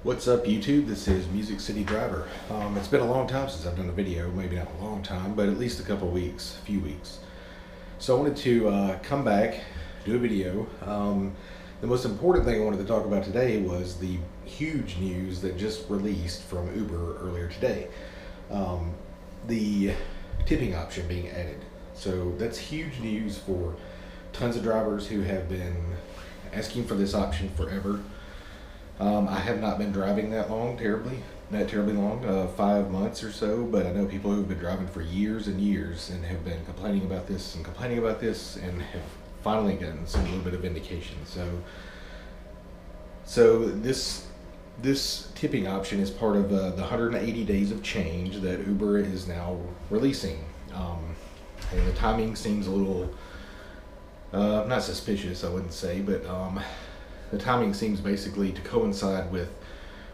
What's up YouTube? This is Music City Driver. It's been a long time since I've done a video, maybe not a long time, but at least a couple weeks, a few weeks. So I wanted to come back, do a video. The most important thing I wanted to talk about today was the huge news that just released from Uber earlier today. The tipping option being added. So that's huge news for tons of drivers who have been asking for this option forever. I have not been driving that long, not terribly long, 5 months or so, but I know people who've been driving for years and years and have been complaining about this and have finally gotten some little bit of vindication. So this tipping option is part of the 180 days of change that Uber is now releasing. And the timing seems a little, not suspicious, I wouldn't say, but the timing seems basically to coincide with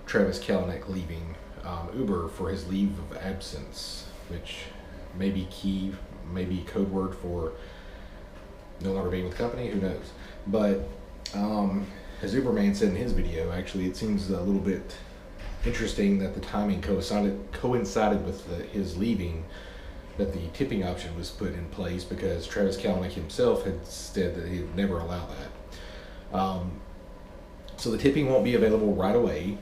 Travis Kalanick leaving Uber for his leave of absence, which may be key, maybe code word for no longer being with the company, who knows. But as Uberman said in his video, actually it seems a little bit interesting that the timing coincided with his leaving, that the tipping option was put in place, because Travis Kalanick himself had said that he'd never allow that. So the tipping won't be available right away.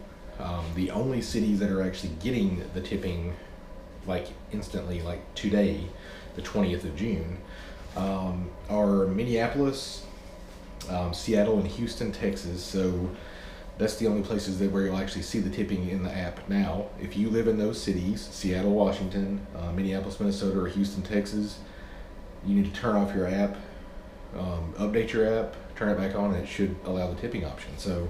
The only cities that are actually getting the tipping like instantly, like today, the 20th of June, are Minneapolis, Seattle, and Houston, Texas. So that's the only places where you'll actually see the tipping in the app now. If you live in those cities, Seattle, Washington, Minneapolis, Minnesota, or Houston, Texas, you need to turn off your app, update your app, turn it back on, and it should allow the tipping option. So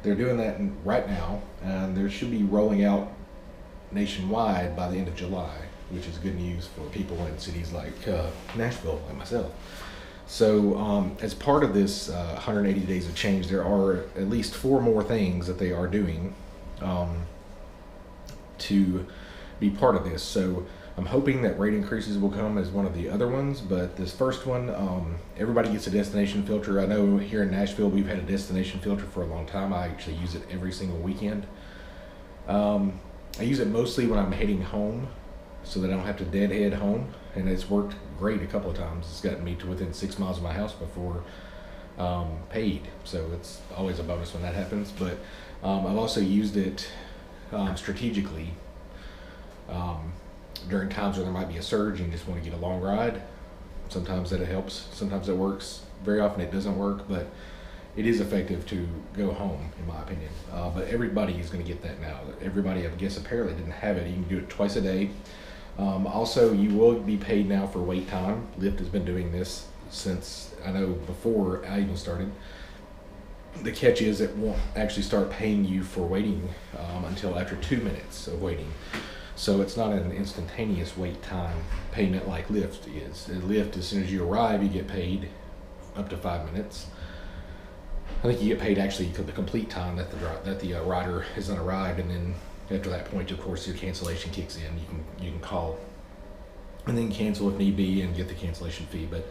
they're doing that right now, and they should be rolling out nationwide by the end of July, which is good news for people in cities like Nashville, like myself. So as part of this 180 days of change, there are at least 4 more things that they are doing to be part of this. So I'm hoping that rate increases will come as one of the other ones, but this first one, everybody gets a destination filter. I know here in Nashville we've had a destination filter for a long time. I actually use it every single weekend. I use it mostly when I'm heading home so that I don't have to deadhead home, and it's worked great a couple of times. It's gotten me to within 6 miles of my house before paid, so it's always a bonus when that happens. But I've also used it strategically during times where there might be a surge and you just want to get a long ride. Sometimes that helps, sometimes it works. Very often it doesn't work, but it is effective to go home, in my opinion. But everybody is going to get that now. Everybody, I guess, apparently didn't have it. You can do it twice a day. Also, you will be paid now for wait time. Lyft has been doing this since, I know, before I even started. The catch is it won't actually start paying you for waiting until after 2 minutes of waiting. So it's not an instantaneous wait time payment like Lyft is. At Lyft, as soon as you arrive, you get paid up to 5 minutes. I think you get paid actually for the complete time that the rider has not arrived, and then after that point, of course, your cancellation kicks in. You can call and then cancel if need be and get the cancellation fee. But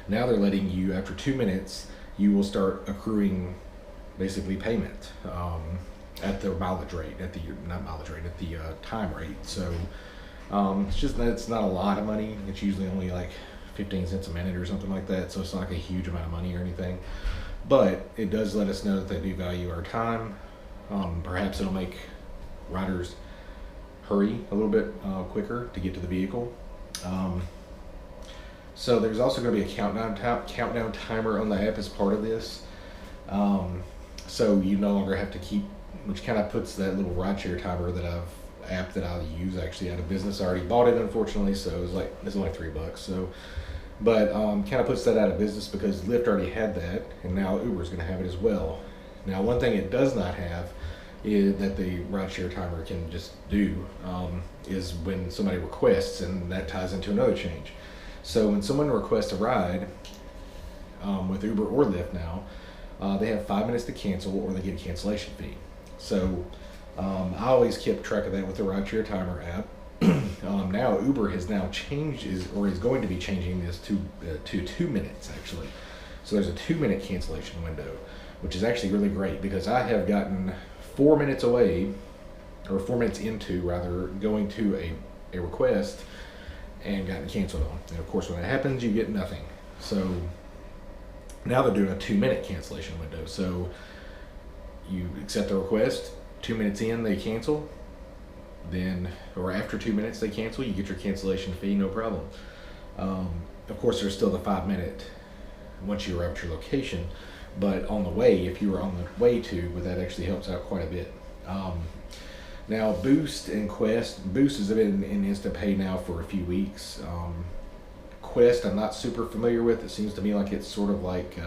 now they're letting you, after 2 minutes, you will start accruing basically payment at the mileage rate, at the time rate. So it's not a lot of money. It's usually only like 15 cents a minute or something like that. So it's not like a huge amount of money or anything. But it does let us know that they do value our time. Perhaps it'll make riders hurry a little bit quicker to get to the vehicle. So there's also going to be a countdown timer on the app as part of this. So you no longer have to keep, which kind of puts that little rideshare timer that I use actually out of business. I already bought it, unfortunately, so it's only $3. So, but kind of puts that out of business because Lyft already had that, and now Uber's going to have it as well. Now, one thing it does not have is that the rideshare timer can just do is when somebody requests, and that ties into another change. So when someone requests a ride with Uber or Lyft now, they have 5 minutes to cancel, or they get a cancellation fee. So I always kept track of that with the rideshare timer app. Now Uber has now changed is going to be changing this to 2 minutes actually. So there's a 2-minute cancellation window, which is actually really great because I have gotten 4 minutes away, or 4 minutes into rather, going to a request and gotten canceled on. And of course, when it happens, you get nothing. So now they're doing a 2-minute cancellation window. So you accept the request, 2 minutes in, they cancel. Then, or after 2 minutes they cancel, you get your cancellation fee, no problem. Of course, there's still the 5-minute once you arrive at your location, but on the way, if you were on the way to, but that actually helps out quite a bit. Now, Boost and Quest, Boost has been in Instant Pay now for a few weeks. Quest, I'm not super familiar with. It seems to me like it's sort of like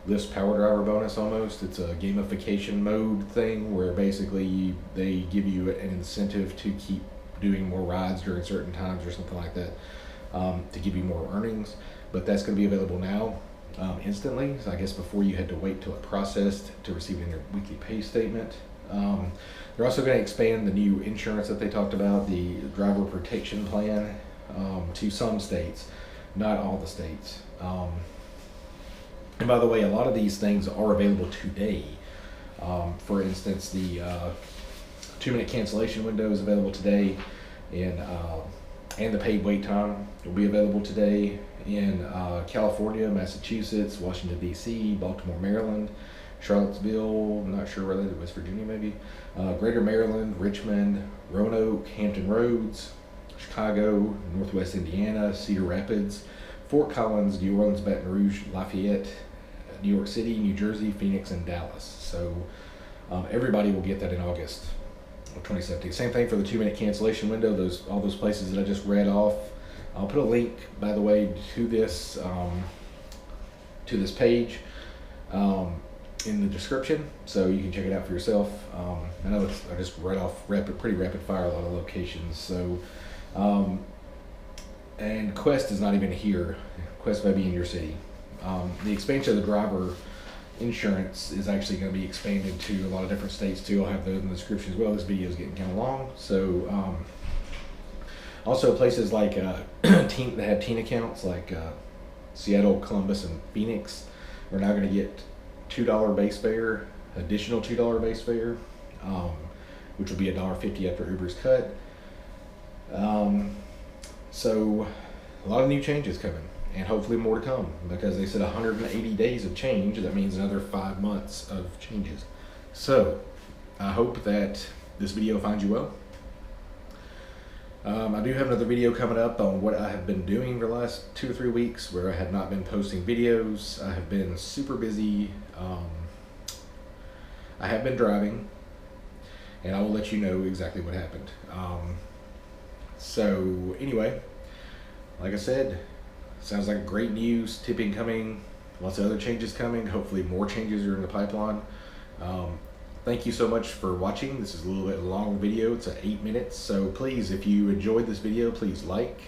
Lyft's Power Driver bonus almost. It's a gamification mode thing where basically they give you an incentive to keep doing more rides during certain times or something like that, to give you more earnings. But that's going to be available now instantly. So I guess before you had to wait till it processed to receive it in your weekly pay statement. They're also going to expand the new insurance that they talked about, the driver protection plan, to some states, not all the states. And by the way, a lot of these things are available today. For instance, the 2-minute cancellation window is available today, and the paid wait time will be available today in California, Massachusetts, Washington, D.C., Baltimore, Maryland, Charlottesville, I'm not sure related, West Virginia maybe, Greater Maryland, Richmond, Roanoke, Hampton Roads, Chicago, Northwest Indiana, Cedar Rapids, Fort Collins, New Orleans, Baton Rouge, Lafayette, New York City, New Jersey, Phoenix, and Dallas. So everybody will get that in August of 2017. Same thing for the 2-minute cancellation window, all those places that I just read off. I'll put a link, by the way, to this page in the description, so you can check it out for yourself. I know I just read off pretty rapid fire a lot of locations. So, and Quest is not even here. Quest may be in your city. The expansion of the driver insurance is actually going to be expanded to a lot of different states too. I'll have those in the description as well. This video is getting kind of long. So also places like that have teen accounts like Seattle, Columbus, and Phoenix are now going to get $2 base fare, additional $2 base fare, which will be $1.50 after Uber's cut. So a lot of new changes coming, and hopefully more to come, because they said 180 days of change. That means another 5 months of changes. So I hope that this video finds you well. I do have another video coming up on what I have been doing for the last 2 or 3 weeks, where I have not been posting videos. I have been super busy. I have been driving, and I will let you know exactly what happened. So anyway, like I said, sounds like great news, tipping coming, lots of other changes coming, hopefully more changes are in the pipeline. Thank you so much for watching. This is a little bit long video, it's 8 minutes, so please, if you enjoyed this video, please like,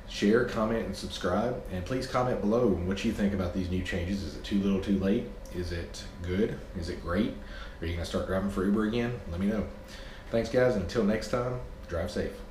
share, comment, and subscribe, and please comment below what you think about these new changes. Is it too little, too late? Is it good? Is it great? Are you going to start driving for Uber again? Let me know. Thanks guys, and until next time, drive safe.